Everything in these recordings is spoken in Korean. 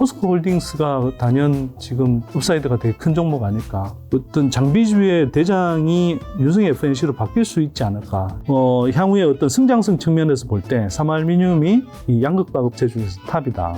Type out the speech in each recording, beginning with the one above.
포스코 홀딩스가 단연 지금 업사이드가 되게 큰 종목 아닐까. 어떤 장비주의 대장이 유승희 FNC로 바뀔 수 있지 않을까. 향후에 어떤 성장성 측면에서 볼 때 삼알미늄이 이 양극박 업체 중에서 탑이다.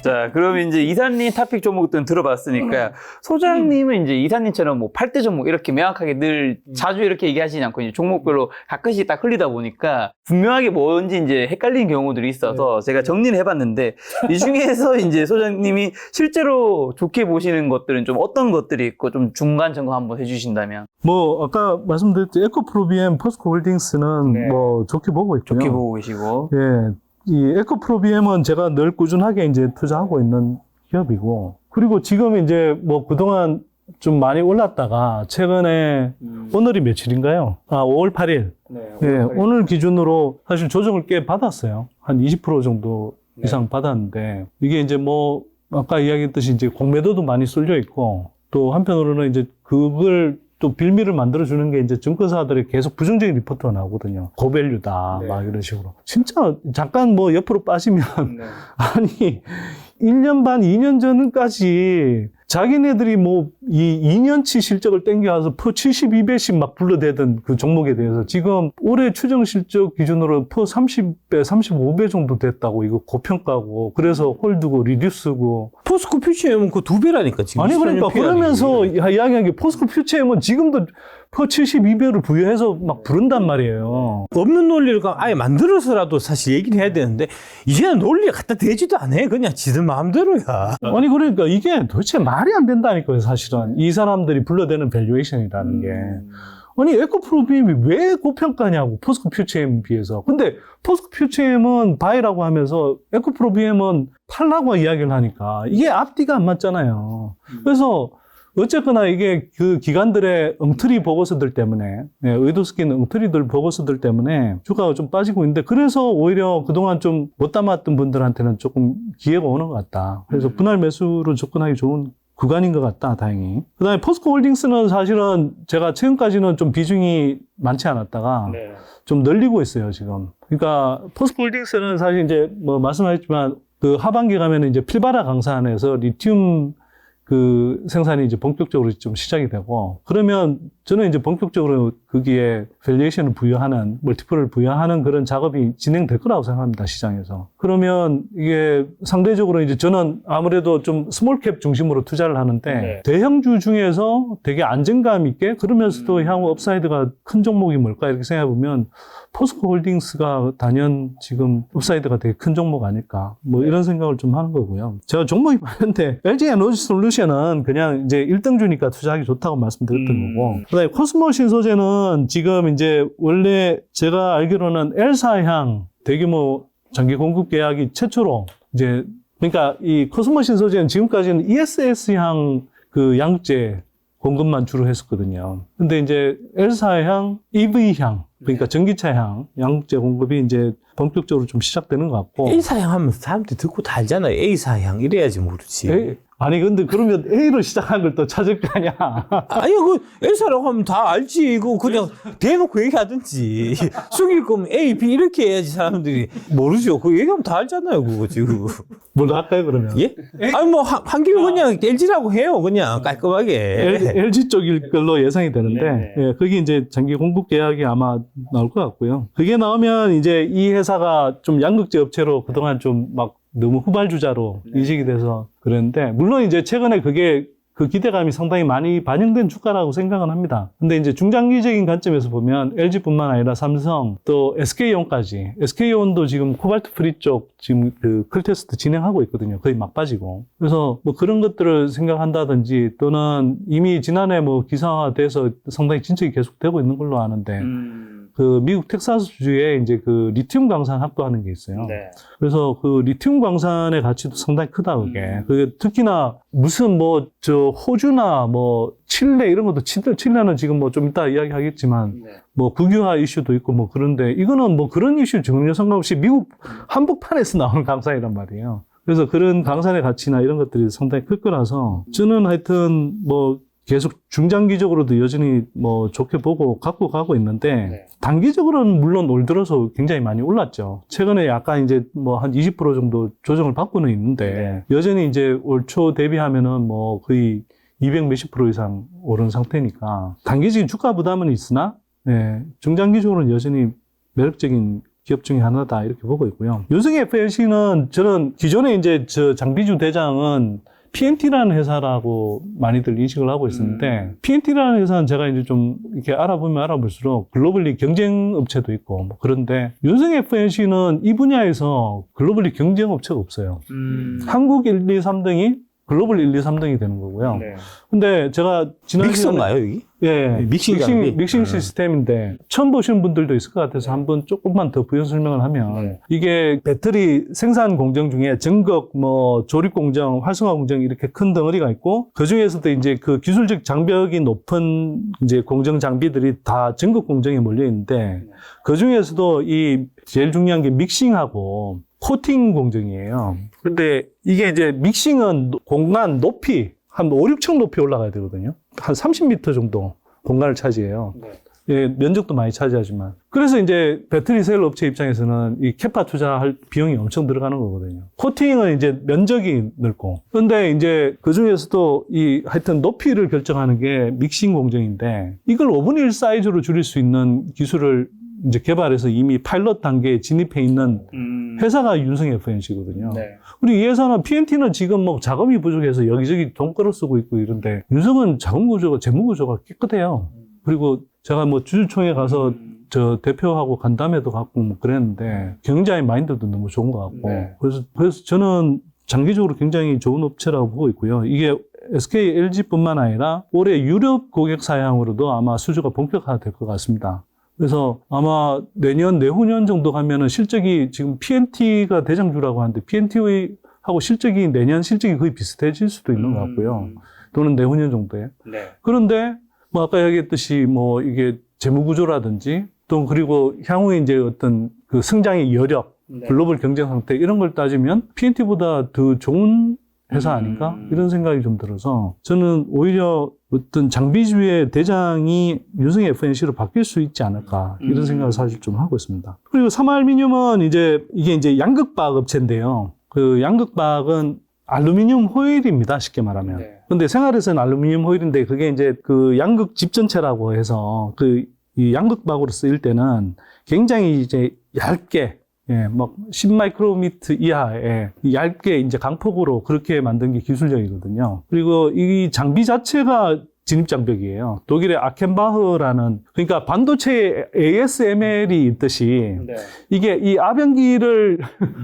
자, 그럼 이제 이사님 토픽 종목들은 들어봤으니까 소장님은 이제 이사님처럼 뭐 8대 종목 이렇게 명확하게 늘 자주 이렇게 얘기하시지 않고 이제 종목별로 가끔씩 딱 흘리다 보니까 분명하게 뭔지 이제 헷갈리는 경우들이 있어서 제가 정리를 해봤는데 이 중에서 이제 소장님이 실제로 좋게 보시는 것들은 좀 어떤 것들이 있고 좀 중간 점검 한번 해주신다면. 뭐 아까 말씀드렸듯이 에코프로비엠, 포스코 홀딩스는 네. 뭐 좋게 보고 있고요. 좋게 보고 계시고. 예. 이 에코프로비엠은 제가 늘 꾸준하게 이제 투자하고 있는 기업이고, 그리고 지금 이제 뭐 그동안 좀 많이 올랐다가 최근에 오늘이 며칠인가요? 5월 8일. 네, 예, 오늘 기준으로 사실 조정을 꽤 받았어요. 한 20% 정도 이상 받았는데, 이게 이제 뭐 아까 이야기했듯이 이제 공매도도 많이 쏠려 있고, 또 한편으로는 이제 그걸 또 빌미를 만들어주는 게 이제 증권사들이 계속 부정적인 리포트가 나오거든요. 고밸류다. 막 이런 식으로. 진짜 잠깐 뭐 옆으로 빠지면, 아니, 1년 반, 2년 전까지 자기네들이 뭐 이 2년치 실적을 땡겨와서 퍼 72배씩 막 불러대던 그 종목에 대해서 지금 올해 추정 실적 기준으로 퍼 30배, 35배 정도 됐다고 이거 고평가고 그래서 홀드고 리듀스고. 포스코 퓨처엠은 그 2배라니까 지금. 아니 그러니까 그러면서 이야기한 게 포스코 퓨처엠은 지금도 퍼 72배를 부여해서 막 부른단 말이에요. 없는 논리를 아예 만들어서라도 사실 얘기를 해야 되는데 이제는 논리가 갖다 대지도 않아. 그냥 지들 마음대로야. 아니 그러니까 이게 도대체 말이 안 된다니까요. 사실은 이 사람들이 불러대는 밸류에이션이라는 게. 아니 에코프로비엠이 왜 고평가냐고 포스코 퓨처엠에 비해서. 근데 포스코 퓨처엠은 바이라고 하면서 에코프로비엠은 팔라고 이야기를 하니까 이게 앞뒤가 안 맞잖아요. 그래서 어쨌거나 이게 그 기관들의 엉터리 보고서들 때문에, 네, 의도 스킨 엉터리들 보고서들 때문에 주가가 좀 빠지고 있는데, 그래서 오히려 그동안 좀 못 담았던 분들한테는 조금 기회가 오는 것 같다. 그래서 분할 매수로 접근하기 좋은 구간인 것 같다, 다행히. 그 다음에 포스코 홀딩스는 사실은 제가 최근까지는 좀 비중이 많지 않았다가 좀 늘리고 있어요, 지금. 그러니까 포스코 홀딩스는 사실 이제 뭐 말씀하셨지만 그 하반기 가면 이제 필바라 강산에서 리튬 그 생산이 이제 본격적으로 좀 시작이 되고, 그러면 저는 이제 본격적으로 거기에 밸류에이션을 부여하는, 멀티플을 부여하는 그런 작업이 진행될 거라고 생각합니다, 시장에서. 그러면 이게 상대적으로 이제 저는 아무래도 좀 스몰캡 중심으로 투자를 하는데, 대형주 중에서 되게 안정감 있게, 그러면서도 향후 업사이드가 큰 종목이 뭘까 이렇게 생각해보면, 포스코 홀딩스가 단연 지금 업사이드가 되게 큰 종목 아닐까, 뭐 이런 생각을 좀 하는 거고요. 제가 종목이 많은데, LG 에너지 솔루션은 그냥 이제 1등주니까 투자하기 좋다고 말씀드렸던 거고, 그다음에 코스모 신소재는 지금 이제 원래 제가 알기로는 L사향 대규모 장기 공급 계약이 최초로 이제, 그러니까 이 코스모 신소재는 지금까지는 ESS향 그 양극재 공급만 주로 했었거든요. 근데 이제 L사향, EV향, 그러니까 전기차향 양극재 공급이 이제 본격적으로 좀 시작되는 것 같고. A사양 하면 사람들이 듣고 다 알잖아요. A사양 이래야지 모르지. 아니 근데 그러면 A로 시작한 걸 또 찾을 거 아니야. 아니 그 A사라고 하면 다 알지. 이거 그냥 대놓고 얘기하든지. 숙일 거면 A, B 이렇게 해야지 사람들이 모르죠. 그거 얘기하면 다 알잖아요. 그거 지금. 뭘 할까요 그러면? 예? 아니 뭐 한 김에 그냥 LG라고 해요. 그냥 깔끔하게. LG 쪽일 걸로 예상이 되는데, 예, 거기 이제 장기 공급 계약이 아마 나올 것 같고요. 그게 나오면 이제 이 회사가 좀 양극재 업체로 그동안 좀 막 너무 후발주자로 인식이 돼서 그랬는데, 물론 이제 최근에 그게 그 기대감이 상당히 많이 반영된 주가라고 생각은 합니다. 근데 이제 중장기적인 관점에서 보면 LG뿐만 아니라 삼성 또 SK온까지, SK온도 지금 코발트 프리 쪽 지금 그 클테스트 진행하고 있거든요. 거의 막빠지고. 그래서 뭐 그런 것들을 생각한다든지, 또는 이미 지난해 뭐 기사화돼서 상당히 진척이 계속되고 있는 걸로 아는데, 그 미국 텍사스주에 이제 그 리튬 광산 확보하는 게 있어요. 그래서 그 리튬 광산의 가치도 상당히 크다, 그게. 그게 특히나 무슨 뭐 저 호주나 뭐 칠레 이런 것도, 칠레는 지금 뭐 좀 이따 이야기하겠지만 뭐 국유화 이슈도 있고 뭐 그런데, 이거는 뭐 그런 이슈 전혀 상관없이 미국 한복판에서 나오는 강산이란 말이에요. 그래서 그런 강산의 가치나 이런 것들이 상당히 클 거라서 저는 하여튼 뭐 계속 중장기적으로도 여전히 뭐 좋게 보고 갖고 가고 있는데 네. 단기적으로는 물론 올 들어서 굉장히 많이 올랐죠. 최근에 약간 이제 뭐 한 20% 정도 조정을 받고는 있는데 여전히 이제 올 초 대비하면은 뭐 거의 200 몇십 프로 이상 오른 상태니까 단기적인 주가 부담은 있으나 네, 중장기적으로는 여전히 매력적인 기업 중에 하나다 이렇게 보고 있고요. 유승 FLC는 저는 기존에 이제 저 장비주 대장은 PNT라는 회사라고 많이들 인식을 하고 있었는데 PNT라는 회사는 제가 이제 좀 이렇게 알아보면 알아볼수록 글로벌리 경쟁 업체도 있고 뭐 그런데 유승 FLC는 이 분야에서 글로벌리 경쟁 업체가 없어요. 한국 1, 2, 3등이 글로벌 1, 2, 3등이 되는 거고요. 네. 근데 제가 지난 믹서인가요, 여기? 예, 믹싱 장비? 믹싱 시스템인데 처음 보시는 분들도 있을 것 같아서 한번 조금만 더 부연 설명을 하면 이게 배터리 생산 공정 중에 전극, 뭐 조립 공정, 활성화 공정 이렇게 큰 덩어리가 있고 그 중에서도 이제 그 기술적 장벽이 높은 이제 공정 장비들이 다 전극 공정에 몰려 있는데 그 중에서도 이 제일 중요한 게 믹싱하고 코팅 공정이에요. 근데 이게 이제 믹싱은 공간 높이 한 5, 6층 높이 올라가야 되거든요. 한 30m 정도 공간을 차지해요. 예, 면적도 많이 차지하지만. 그래서 이제 배터리 셀 업체 입장에서는 이 캐파 투자할 비용이 엄청 들어가는 거거든요. 코팅은 이제 면적이 넓고. 그런데 이제 그 중에서도 이 하여튼 높이를 결정하는 게 믹싱 공정인데 이걸 5분의 1 사이즈로 줄일 수 있는 기술을 이제 개발해서 이미 파일럿 단계에 진입해 있는 회사가 유승 FNC거든요. 네. 우리 이 회사는 PNT는 지금 뭐 자금이 부족해서 여기저기 돈 끌어 쓰고 있고 이런데 유승은 자금 구조가, 재무 구조가 깨끗해요. 그리고 제가 뭐 주주총회 가서 저 대표하고 간담회도 갖고 뭐 그랬는데 경영자의 마인드도 너무 좋은 것 같고 네. 그래서 저는 장기적으로 굉장히 좋은 업체라고 보고 있고요. 이게 SK, LG뿐만 아니라 올해 유럽 고객 사양으로도 아마 수주가 본격화될 것 같습니다. 그래서 아마 내년, 내후년 정도 가면은 실적이 지금 PNT가 대장주라고 하는데 PNT하고 실적이 내년 실적이 거의 비슷해질 수도 있는 것 같고요. 또는 내후년 정도에. 네. 그런데 뭐 아까 얘기했듯이 뭐 이게 재무 구조라든지 또 그리고 향후에 이제 어떤 그 성장의 여력, 글로벌 경쟁 상태 이런 걸 따지면 PNT보다 더 좋은 회사 아닌가? 이런 생각이 좀 들어서 저는 오히려 어떤 장비주의 대장이 유승 FNC로 바뀔 수 있지 않을까 이런 생각을 사실 좀 하고 있습니다. 그리고 삼알미늄은 이제 이게 이제 양극박 업체인데요. 그 양극박은 알루미늄 호일입니다. 쉽게 말하면. 네. 근데 생활에서는 알루미늄 호일인데 그게 이제 그 양극 집전체라고 해서 그 이 양극박으로 쓰일 때는 굉장히 이제 얇게 예, 막 10마이크로미터 이하의 얇게 이제 강폭으로 그렇게 만든 게 기술력이거든요. 그리고 이 장비 자체가 진입장벽이에요. 독일의 아켄바흐라는, 그러니까 반도체에 ASML이 있듯이 이게 이 압연기를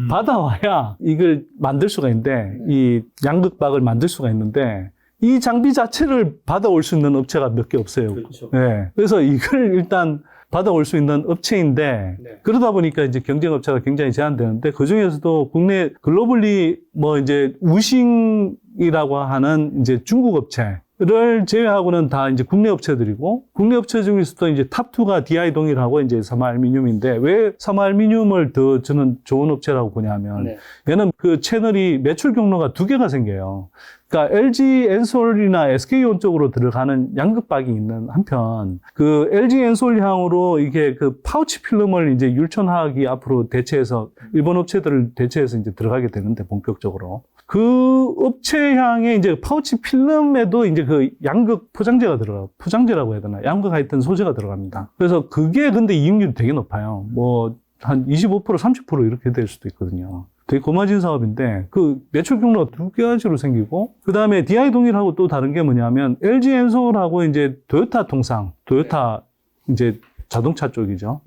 받아와야 이걸 만들 수가 있는데, 이 양극박을 만들 수가 있는데, 이 장비 자체를 받아올 수 있는 업체가 몇 개 없어요. 그렇죠. 네. 그래서 이걸 일단 받아올 수 있는 업체인데, 그러다 보니까 이제 경쟁업체가 굉장히 제한되는데, 그 중에서도 국내 글로벌리 뭐 이제 우싱이라고 하는 이제 중국 업체를 제외하고는 다 이제 국내 업체들이고, 국내 업체 중에서도 이제 탑2가 DI 동일하고 이제 삼알미늄인데, 왜 삼알미늄을 더 저는 좋은 업체라고 보냐면, 얘는 그 채널이 매출 경로가 두 개가 생겨요. 그러니까 LG 엔솔이나 SK온 쪽으로 들어가는 양극박이 있는 한편, 그 LG 엔솔 향으로 이게 그 파우치 필름을 이제 율촌화학이 앞으로 대체해서 일본 업체들을 대체해서 이제 들어가게 되는데 본격적으로 그 업체 향에 이제 파우치 필름에도 이제 그 양극 포장재가 들어가, 포장재라고 해야 되나, 양극 하여튼 소재가 들어갑니다. 그래서 그게 근데 이익률이 되게 높아요. 뭐 한 25%, 30% 이렇게 될 수도 있거든요. 되게 고마진 사업인데 그 매출 경로가 두 가지로 생기고, 그 다음에 DI 동일하고 또 다른 게 뭐냐면 LG 엔솔하고 이제 토요타 통상, 토요타 이제 자동차 쪽이죠.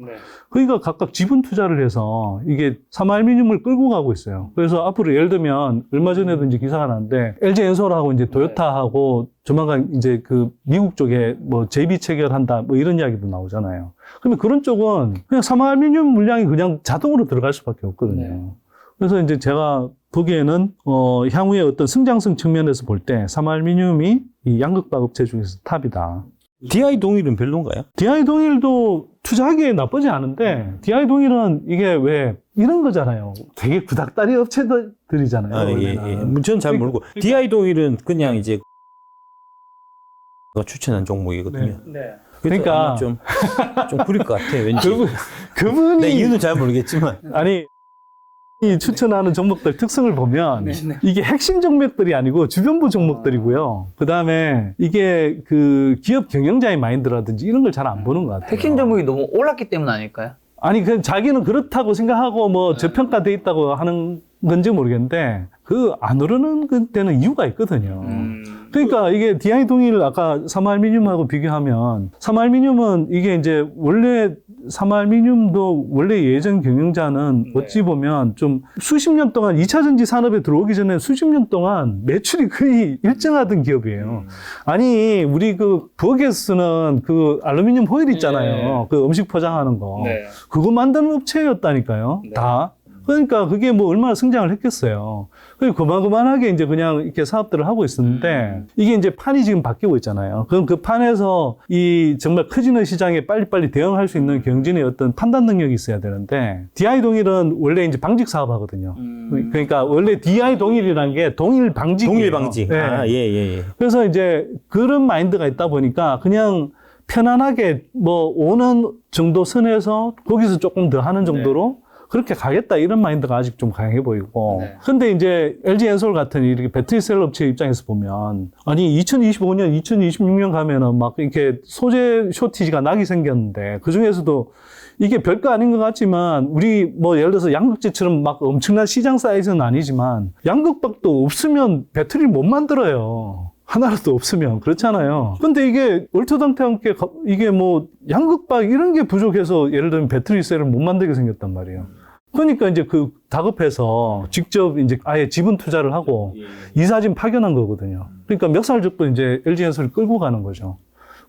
그러니까 각각 지분 투자를 해서 이게 삼알미늄을 끌고 가고 있어요. 그래서 앞으로 예를 들면 얼마 전에도 이제 기사가 났는데 LG 엔솔하고 이제 토요타하고 조만간 이제 그 미국 쪽에 뭐 JV 체결한다 뭐 이런 이야기도 나오잖아요. 그러면 그런 쪽은 그냥 삼알미늄 물량이 그냥 자동으로 들어갈 수밖에 없거든요. 그래서 이제 제가 보기에는 향후에 어떤 성장성 측면에서 볼 때 삼알미늄이 이 양극박 업체 중에서 탑이다. DI 동일은 별론가요? DI 동일도 투자하기에 나쁘지 않은데, DI 동일은 이게 왜 이런 거잖아요. 되게 구닥다리 업체들이잖아요. 예. 저는 잘 모르고. DI 동일은 그냥 이제 추천한 종목이거든요. 네. 그래서 그러니까- 아마 좀 구릴 것 같아, 왠지. 그분이 내 이유는 잘 모르겠지만. 아니 이 추천하는 종목들 특성을 보면 네. 이게 핵심 종목들이 아니고 주변부 종목들이고요. 그 다음에 이게 그 기업 경영자의 마인드라든지 이런 걸 잘 안 보는 것 같아요. 핵심 종목이 너무 올랐기 때문 아닐까요? 아니 그 자기는 그렇다고 생각하고 뭐 저평가돼 있다고 하는 건지 모르겠는데 그 안 오르는 데는 이유가 있거든요. 그러니까 이게 DI 동일 아까 삼알미늄하고 비교하면 삼알미늄은 이게 이제 원래 삼알미늄도 원래 예전 경영자는 어찌 보면 좀 수십 년 동안 2차 전지 산업에 들어오기 전에 수십 년 동안 매출이 거의 일정하던 기업이에요. 아니 우리 그 부엌에 쓰는 그 알루미늄 호일 있잖아요. 그 음식 포장하는 거. 그거 만드는 업체였다니까요. 다. 그러니까 그게 뭐 얼마나 성장을 했겠어요. 그리고 그만하게 이제 그냥 이렇게 사업들을 하고 있었는데 이게 이제 판이 지금 바뀌고 있잖아요. 그럼 그 판에서 이 정말 커지는 시장에 빨리빨리 대응할 수 있는 경진의 어떤 판단 능력이 있어야 되는데 DI 동일은 원래 이제 방직 사업 하거든요. 그러니까 원래 DI 동일이라는 게 동일 방직. 동일 방직. 네. 아, 예. 그래서 이제 그런 마인드가 있다 보니까 그냥 편안하게 뭐 오는 정도 선에서 거기서 조금 더 하는 정도로 그렇게 가겠다 이런 마인드가 아직 좀 강해 보이고. 근데 이제 LG엔솔 같은 이렇게 배터리셀 업체 입장에서 보면 아니 2025년, 2026년 가면은 막 이렇게 소재 쇼티지가 나기 생겼는데 그 중에서도 이게 별거 아닌 것 같지만 우리 뭐 예를 들어서 양극재처럼 막 엄청난 시장 사이즈는 아니지만 양극박도 없으면 배터리를 못 만들어요. 하나라도 없으면 그렇잖아요. 근데 이게 얼토당토 않게 이게 뭐 양극박 이런 게 부족해서 예를 들면 배터리 셀을 못 만들게 생겼단 말이에요. 그러니까 이제 그 다급해서 직접 이제 아예 지분 투자를 하고 이사진 파견한 거거든요. 그러니까 멱살잡고 이제 LG엔솔을 끌고 가는 거죠.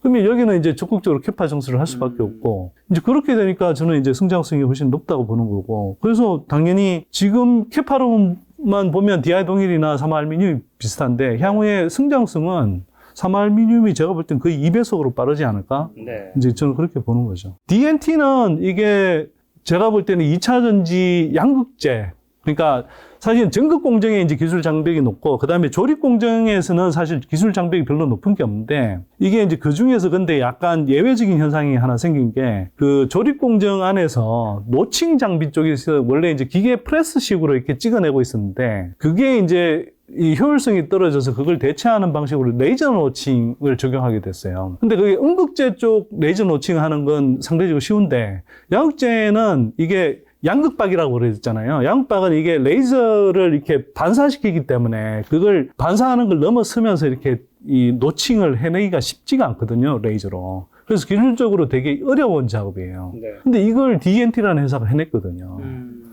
그러면 여기는 이제 적극적으로 캐파 정수를 할 수밖에 없고 이제 그렇게 되니까 저는 이제 성장성이 훨씬 높다고 보는 거고 그래서 당연히 지금 캐파로만 보면 DI 동일이나 삼알미늄이 비슷한데 향후에 성장성은 삼알미늄이 제가 볼 땐 거의 2배속으로 빠르지 않을까? 이제 저는 그렇게 보는 거죠. DNT는 이게 제가 볼 때는 2차 전지 양극재 그러니까 사실 전극 공정에 이제 기술 장벽이 높고 그다음에 조립 공정에서는 사실 기술 장벽이 별로 높은 게 없는데 이게 이제 그 중에서 근데 약간 예외적인 현상이 하나 생긴 게 그 조립 공정 안에서 노칭 장비 쪽에서 원래 이제 기계 프레스식으로 이렇게 찍어내고 있었는데 그게 이제 이 효율성이 떨어져서 그걸 대체하는 방식으로 레이저 노칭을 적용하게 됐어요. 근데 그게 음극재 쪽 레이저 노칭 하는 건 상대적으로 쉬운데 양극재는 이게 양극박이라고 그랬잖아요. 양극박은 이게 레이저를 이렇게 반사시키기 때문에 그걸 반사하는 걸 넘어서면서 이렇게 이 노칭을 해내기가 쉽지가 않거든요, 레이저로. 그래서 기술적으로 되게 어려운 작업이에요. 근데 이걸 DNT라는 회사가 해냈거든요.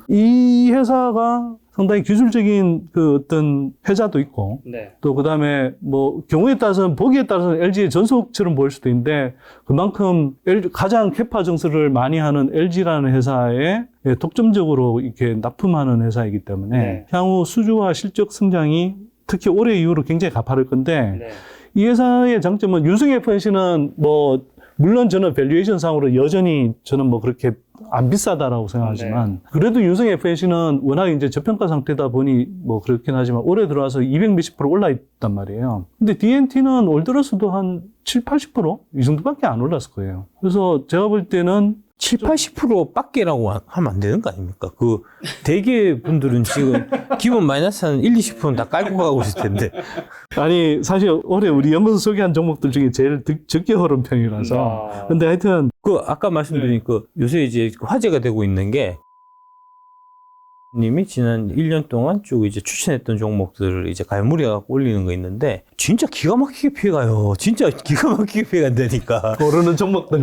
이 회사가 상당히 기술적인 그 어떤 회사도 있고, 또 그 다음에 뭐 경우에 따라서는 보기에 따라서는 LG의 전속처럼 보일 수도 있는데 그만큼 가장 캐파 정수를 많이 하는 LG라는 회사에 독점적으로 이렇게 납품하는 회사이기 때문에 향후 수주와 실적 성장이 특히 올해 이후로 굉장히 가파를 건데 이 회사의 장점은 윤승 FNC는 뭐 물론 저는 밸류에이션 상으로 여전히 저는 뭐 그렇게 안 비싸다라고 생각하지만 그래도 윤성 FNC는 워낙 이제 저평가 상태다 보니 뭐 그렇긴 하지만 올해 들어와서 200몇십 % 올라 있단 말이에요. 근데 DNT는 올 들어서도 한 7, 80% 이 정도밖에 안 올랐을 거예요. 그래서 제가 볼 때는 7, 80% 밖에라고 하면 안 되는 거 아닙니까? 그 대개 분들은 지금 기본 마이너스 한 1, 20%는 다 깔고 가고 있을 텐데. 아니 사실 올해 우리 연구소 소개한 종목들 중에 제일 적게 오른 편이라서 근데 하여튼 그 아까 말씀드린 그 요새 이제 화제가 되고 있는 게 님이 지난 1년 동안 쭉 이제 추천했던 종목들을 이제 갈무리해갖고 올리는 거 있는데 진짜 기가 막히게 피해가요. 진짜 기가 막히게 피해간다니까. 오르는 종목들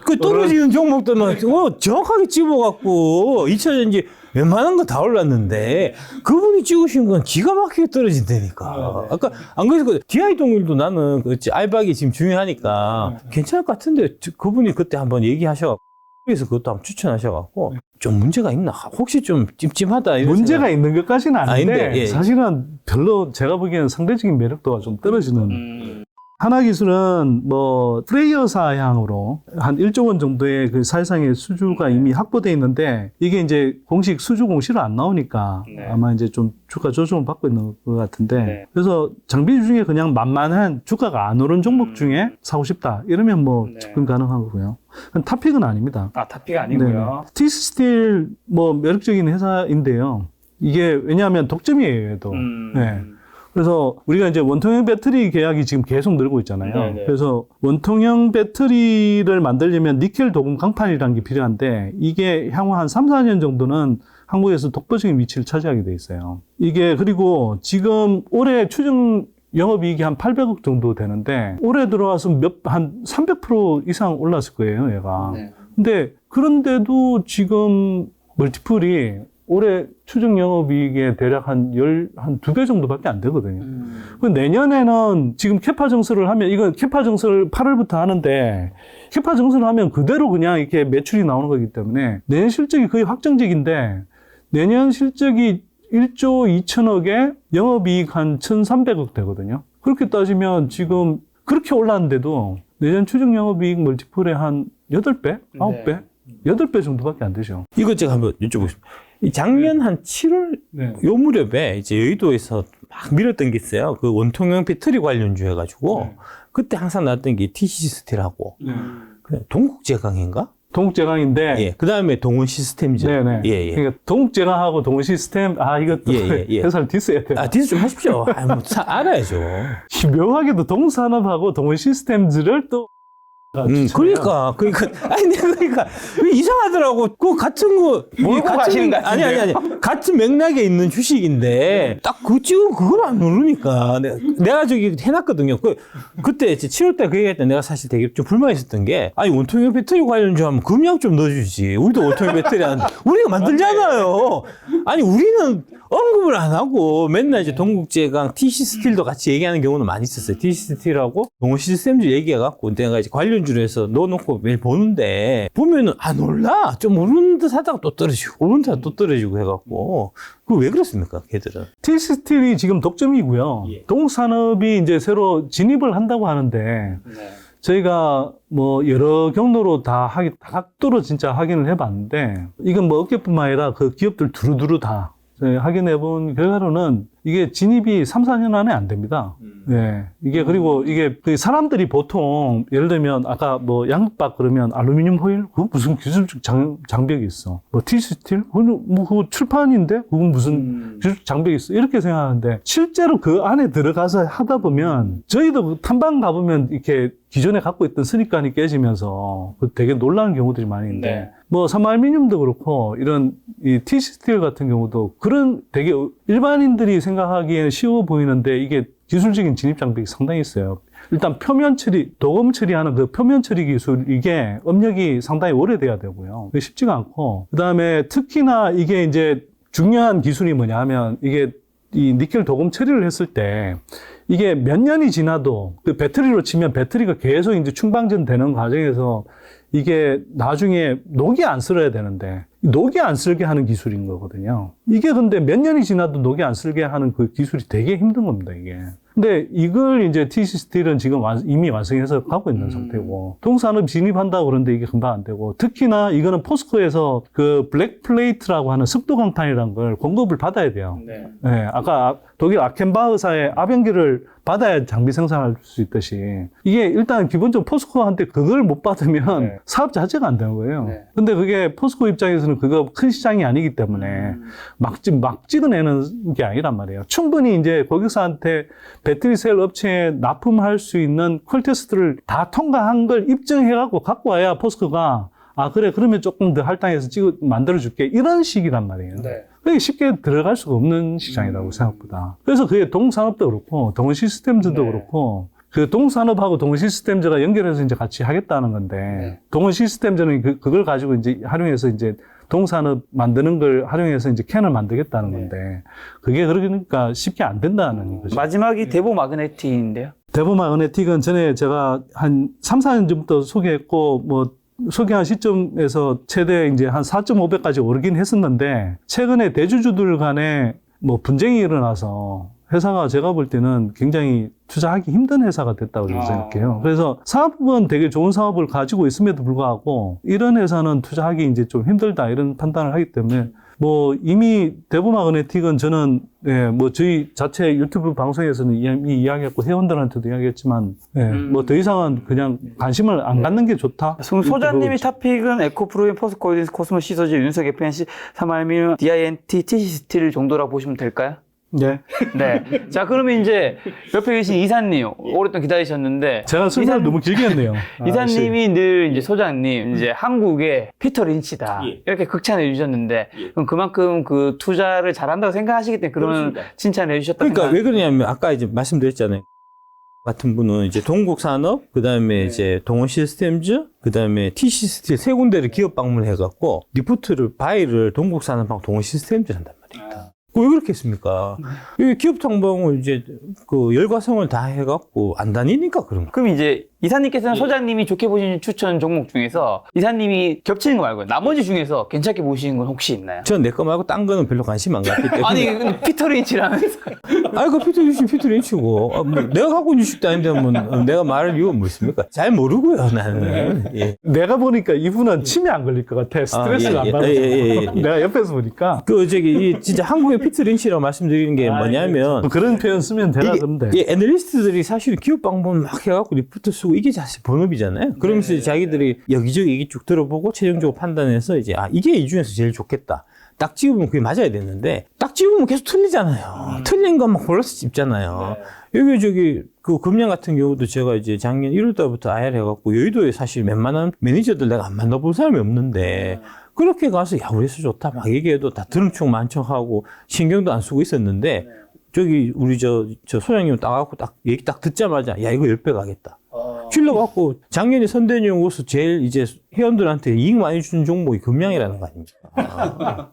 그 떨어지는 종목들만 정확하게 집어갖고 2차전지 웬만한 거 다 올랐는데 그분이 찍으신 건 기가 막히게 떨어진다니까. 아까 안 그래서 DI 동일도 나는 그렇지 알박이 지금 중요하니까 괜찮을 것 같은데 그분이 그때 한번 얘기하셔갖고 그래서 그것도 한번 추천하셔갖고 좀 문제가 있나? 혹시 좀 찜찜하다. 이런 문제가 생각. 있는 것까지는 아닌데 예. 사실은 별로 제가 보기에는 상대적인 매력도가 좀 떨어지는 하나기술은 뭐 프레이어사향으로 한 1조 원 정도의 그 사실상의 수주가 이미 확보돼 있는데 이게 이제 공식 수주 공시로 안 나오니까 네. 아마 이제 좀 주가 조정을 받고 있는 것 같은데 네. 그래서 장비 중에 그냥 만만한 주가가 안 오른 종목 중에 사고 싶다 이러면 뭐 네. 접근 가능한 거고요. 탑픽은 아닙니다. 아, 타피가 아니고요. 티스틸 뭐 매력적인 회사인데요. 이게 왜냐하면 독점이에요, 얘도. 네. 그래서 우리가 이제 원통형 배터리 계약이 지금 계속 늘고 있잖아요. 네네. 그래서 원통형 배터리를 만들려면 니켈 도금 강판이라는 게 필요한데 이게 향후 한 3, 4년 정도는 한국에서 독보적인 위치를 차지하게 돼 있어요. 이게 그리고 지금 올해 추정 영업이익이 한 800억 정도 되는데 올해 들어와서 한 300% 이상 올랐을 거예요, 얘가. 네. 근데 그런데도 지금 멀티플이 올해 추정 영업이익에 대략 한 2배 정도밖에 안 되거든요. 그 내년에는 지금 캐파 증설을 하면, 이건 캐파 증설을 8월부터 하는데, 캐파 증설을 하면 그대로 그냥 이렇게 매출이 나오는 거기 때문에, 내년 실적이 거의 확정적인데, 내년 실적이 1조 2천억에 영업이익 한 1,300억 되거든요. 그렇게 따지면 지금 그렇게 올랐는데도 내년 추정 영업이익 멀티플의 한 8배? 9배? 8배 정도밖에 안 되죠. 이거 제가 한번 여쭤보겠습니다. 이 작년 한 7월 네. 요 무렵에 이제 여의도에서 막 밀었던 게 있어요. 그 원통형 배터리 관련주 해가지고 네. 그때 항상 나왔던 게 TC 스틸하고 동국제강인가? 동국제강인데, 예. 그 다음에 동원 시스템즈. 네네. 예, 예. 그러니까 동국제강하고 동원 시스템, 이것도 예. 회사를 디스해야 돼요. 디스 좀 하십시오. 알아야죠. 묘하게도 동산업하고 동원 시스템즈를 또 그러니까 아니 그러니까 이상하더라고. 그 같은 거 몰고 가시는 것 아니 같은데요? 같은 맥락에 있는 주식인데 딱 그 찍으면 그걸 안 누르니까 내가 저기 해놨거든요. 그때 7월달 그 얘기할 때 내가 사실 되게 좀 불만했었던 게 아니 원통형 배터리 관련주 하면 금약 좀 넣어주지. 우리도 원통형 배터리 우리가 만들잖아요. 아니 우리는 언급을 안 하고 맨날 이제 동국제강, TC 스틸도 같이 얘기하는 경우는 많이 있었어요. TC 스틸하고 동원 시스템즈 얘기해갖고 내가 이제 관련주로 해서 넣어놓고 매일 보는데 보면은 놀라 좀 오르는 듯 하다가 또 떨어지고 오르는 듯 하다가 또 떨어지고 해갖고 그거 왜 그렇습니까, 걔들은? 티스틸이 지금 독점이고요. 예. 동산업이 이제 새로 진입을 한다고 하는데 저희가 뭐 여러 경로로 다 각도로 진짜 확인을 해봤는데 이건 뭐 업계뿐만 아니라 그 기업들 두루두루 다 확인해 본 결과로는 이게 진입이 3, 4년 안에 안 됩니다. 네. 이게 그리고 이게 그 사람들이 보통 예를 들면 아까 뭐 양극박 그러면 알루미늄 호일? 그거 무슨 기술적 장벽이 있어. 뭐 티스틸? 뭐 그거 출판인데? 그건 무슨 기술적 장벽이 있어. 이렇게 생각하는데 실제로 그 안에 들어가서 하다 보면 저희도 탐방 가보면 이렇게 기존에 갖고 있던 선입관이 깨지면서 되게 놀라는 경우들이 많이 있는데 네. 뭐 삼알미늄도 그렇고 이런 이 티스틸 같은 경우도 그런 되게 일반인들이 생각하기에는 쉬워 보이는데 이게 기술적인 진입 장벽이 상당히 있어요. 일단 표면 처리, 도금 처리하는 그 표면 처리 기술 이게 업력이 상당히 오래돼야 되고요. 그게 쉽지가 않고 그다음에 특히나 이게 이제 중요한 기술이 뭐냐 하면 이게 이 니켈 도금 처리를 했을 때 이게 몇 년이 지나도 그 배터리로 치면 배터리가 계속 이제 충방전 되는 과정에서 이게 나중에 녹이 안 쓸어야 되는데 녹이 안 쓸게 하는 기술인 거거든요. 이게 근데 몇 년이 지나도 녹이 안 쓸게 하는 그 기술이 되게 힘든 겁니다, 이게. 근데 이걸 이제 TC 스틸은 지금 이미 완성해서 가고 있는 상태고, 동산업 진입한다고 그러는데 이게 금방 안 되고, 특히나 이거는 포스코에서 그 블랙 플레이트라고 하는 습도 강판이라는 걸 공급을 받아야 돼요. 네. 네, 아까 독일 아켄바흐사의 아병기를 받아야 장비 생산할 수 있듯이 이게 일단 기본적으로 포스코한테 그걸 못 받으면 네. 사업 자체가 안 되는 거예요. 네. 근데 그게 포스코 입장에서는 그거 큰 시장이 아니기 때문에 막 찍어내는 게 아니란 말이에요. 충분히 이제 고객사한테 배터리 셀 업체에 납품할 수 있는 퀄테스트를 다 통과한 걸 입증해갖고 갖고 와야 포스코가 그래 그러면 조금 더 할당해서 만들어줄게 이런 식이란 말이에요. 네. 그게 쉽게 들어갈 수가 없는 시장이라고 생각보다. 그래서 그게 동산업도 그렇고 동원 시스템즈도 네. 그렇고 그 동산업하고 동원 시스템즈가 연결해서 이제 같이 하겠다는 건데 네. 동원 시스템즈는 그걸 가지고 이제 활용해서 이제 동산업 만드는 걸 활용해서 이제 캔을 만들겠다는 건데 그게 그러니까 쉽게 안 된다는 거죠. 마지막이 대보 마그네틱인데요. 대보 마그네틱은 전에 제가 한 3, 4년 전부터 소개했고 뭐 소개한 시점에서 최대 이제 한 4.5배까지 오르긴 했었는데 최근에 대주주들 간에 뭐 분쟁이 일어나서 회사가 제가 볼 때는 굉장히 투자하기 힘든 회사가 됐다고 저는 생각해요. 그래서 사업은 되게 좋은 사업을 가지고 있음에도 불구하고 이런 회사는 투자하기 이제 좀 힘들다 이런 판단을 하기 때문에 뭐 이미 대부마 은혜틱은 저는 예, 뭐 저희 자체 유튜브 방송에서는 이미 이야기했고 회원들한테도 이야기했지만 예, 뭐 더 이상은 그냥 관심을 안 갖는 게 좋다. 그럼 소장님이 탑픽은 에코프로인, 포스코일딘스, 코스모 시서지, 윤석 FNC, 3알미늄, DINT, TC스틸 정도라고 보시면 될까요? 네. 네. 자, 그러면 이제 옆에 계신 이사님, 오랫동안 기다리셨는데. 제가 설명을 너무 길게 했네요. 이사님이 늘 이제 소장님, 이제 한국의 피터 린치다. 이렇게 극찬해 주셨는데, 그럼 그만큼 그 투자를 잘한다고 생각하시기 때문에 그런 칭찬해 주셨다. 그러니까 왜 그러냐면 아까 이제 말씀드렸잖아요. 같은 분은 이제 동국산업, 그 다음에 이제 동원시스템즈, 그 다음에 TC스틸 세 군데를 기업 방문해갖고 리포트를 바이를 동국산업하고 동원시스템즈 한단 말입니다. 왜 그렇게 했습니까? 이 기업 탐방을 이제 그 열과성을 다 해갖고 안 다니니까 그런 거. 그럼 이제 이사님께서는 소장님이 좋게 보시는 추천 종목 중에서 이사님이 겹치는 거 말고 나머지 중에서 괜찮게 보시는 건 혹시 있나요? 전 내 거 말고 딴 거는 별로 관심 안 갖기 때문에. 아니, 피터 린치라면서. 아니, 그 피터 린치고. 뭐 내가 갖고 있는 주식도 아닌데, 뭐, 내가 말할 이유가 뭐 있습니까? 잘 모르고요, 나는. 예. 내가 보니까 이분은 침이 안 걸릴 것 같아. 스트레스를 안 받아서. 내가 옆에서 보니까. 이 진짜 한국의 피터 린치라고 말씀드리는 게 뭐냐면. 뭐 그런 표현 쓰면 되라던데. 이 애널리스트들이 사실 기업 방문 막 해갖고 리포트 쓰고 이게 사실 본업이잖아요. 그러면서 이제 자기들이 여기저기 얘기 쭉 들어보고 최종적으로 판단해서 이제 이게 이 중에서 제일 좋겠다. 딱 집으면 그게 맞아야 되는데 딱 집으면 계속 틀리잖아요. 틀린 것만 골라서 집잖아요. 여기 그 금년 같은 경우도 제가 이제 작년 1월 달부터 IR 해갖고 여의도에 사실 웬만한 매니저들 내가 안 만나본 사람이 없는데 그렇게 가서 야 우리 회사 좋다 막 얘기해도 다 드릉충 만척하고 신경도 안 쓰고 있었는데 저기 우리 저 소장님 따가지고 딱 얘기 딱 듣자마자 야 이거 10배 가겠다. 실러갖고 작년에 선대용으로서 제일 이제 회원들한테 이익 많이 준 종목이 금양이라는 거 아닙니까?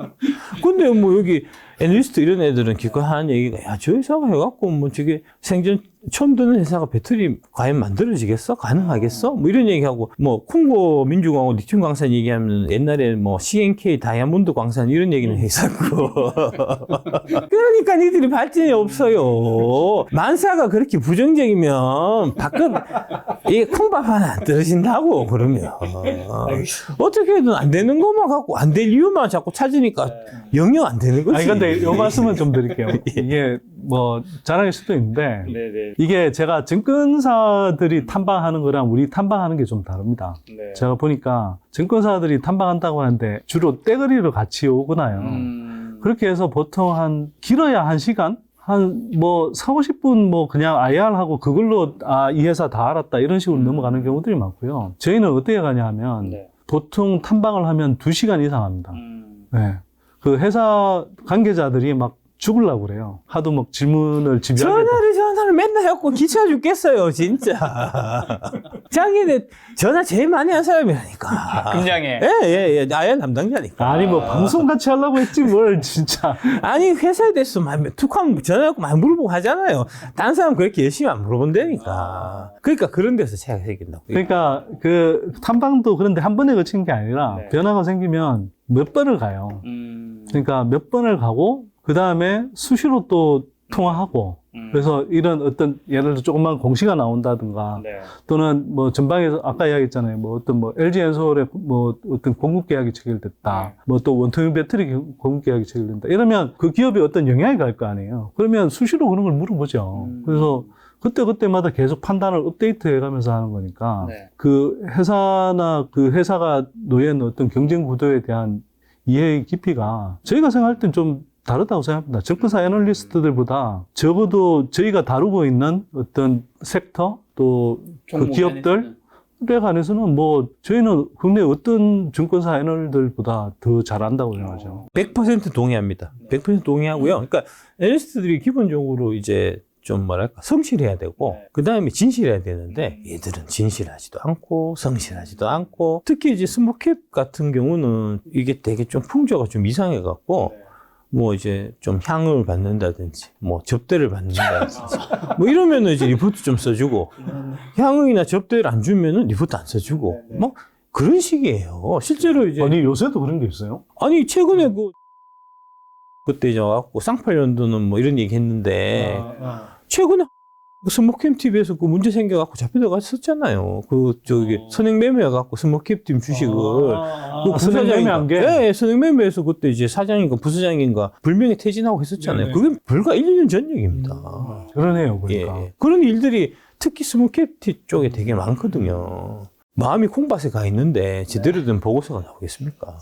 근데 뭐 여기 애널리스트 이런 애들은 기껏 하는 얘기가 야 저 회사가 해갖고 뭐 저게 생전 처음 듣는 회사가 배터리 과연 만들어지겠어? 가능하겠어? 뭐 이런 얘기하고 뭐 콩고 민주광고 리튬 광산 얘기하면 옛날에 뭐 CNK 다이아몬드 광산 이런 얘기는 했었고 그러니까 니들이 발전이 없어요. 만사가 그렇게 부정적이면 이게 콩밥 하나 안 떨어진다고 그러면 어떻게든 안 되는 것만 갖고 안 될 이유만 자꾸 찾으니까 영영 안 되는 거지. 아니 근데 요 말씀은 좀 드릴게요. 이게 뭐 자랑일 수도 있는데 이게 제가 증권사들이 탐방하는 거랑 우리 탐방하는 게 좀 다릅니다. 제가 보니까 증권사들이 탐방한다고 하는데 주로 떼거리로 같이 오거나요. 그렇게 해서 보통 길어야 1시간? 뭐 40-50분 뭐 그냥 IR하고 그걸로 이 회사 다 알았다 이런 식으로 넘어가는 경우들이 많고요. 저희는 어떻게 가냐 하면 보통 탐방을 하면 2시간 이상 합니다. 네. 그 회사 관계자들이 막 죽으려고 그래요. 하도 막 질문을 집요하게. 전화를 맨날 해갖고 귀찮아 죽겠어요, 진짜. 자기네 전화 제일 많이 한 사람이라니까. 금장에. 예. 아예 담당자니까. 아니, 뭐, 방송 같이 하려고 했지, 뭘, 진짜. 아니, 회사에 대해서 툭하면 전화해갖고 많이 물어보고 하잖아요. 딴 사람 그렇게 열심히 안 물어본다니까. 그러니까 그런 데서 차이가 생긴다고. 그러니까, 탐방도 그런데 한 번에 거친 게 아니라, 변화가 생기면 몇 번을 가요. 그러니까 몇 번을 가고, 그 다음에 수시로 또 통화하고, 그래서 이런 어떤, 예를 들어 조그만 공시가 나온다든가, 또는 뭐 전방에서 아까 이야기했잖아요. 뭐 어떤 뭐 LG엔솔의 뭐 어떤 공급 계약이 체결됐다. 뭐 또 원통형 배터리 공급 계약이 체결된다. 이러면 그 기업에 어떤 영향이 갈 거 아니에요. 그러면 수시로 그런 걸 물어보죠. 그래서 그때마다 계속 판단을 업데이트 해가면서 하는 거니까, 그 회사나 그 회사가 놓인 어떤 경쟁 구도에 대한 이해의 깊이가 저희가 생각할 땐 좀 다르다고 생각합니다. 증권사 애널리스트들보다 적어도 저희가 다루고 있는 어떤 섹터 또 그 기업들에 관해서는 뭐 저희는 국내 어떤 증권사 애널들보다 더 잘한다고 생각하죠. 100% 동의합니다. 100% 동의하고요. 그러니까 애널리스트들이 기본적으로 이제 좀 뭐랄까 성실해야 되고 그 다음에 진실해야 되는데 얘들은 진실하지도 않고 성실하지도 않고 특히 이제 스몰캡 같은 경우는 이게 되게 좀 풍조가 좀 이상해 갖고 뭐 이제 좀 향을 받는다든지 뭐 접대를 받는다든지 뭐 이러면은 이제 리포트 좀 써주고 향이나 접대를 안 주면은 리포트 안 써주고 뭐 그런 식이에요. 실제로 이제 아니 요새도 그런 게 있어요? 아니 최근에 그 그때 이제 와갖고 쌍팔년도는 뭐 이런 얘기 했는데 최근에 스모캠 TV에서 그 문제 생겨갖고 잡혀들어갔었잖아요. 그 저기 선행매매해갖고 스모캠 팀 주식을 그 선행매매한 게? 네, 선행매매에서 그때 이제 사장인가 부사장인가 불명예 퇴진하고 했었잖아요. 네. 그게 불과 1, 2년 전 얘기입니다. 그러네요, 그러니까. 예. 그런 일들이 특히 스모캠 팀 쪽에 되게 많거든요. 마음이 콩밭에 가 있는데 제대로 된 보고서가 나오겠습니까?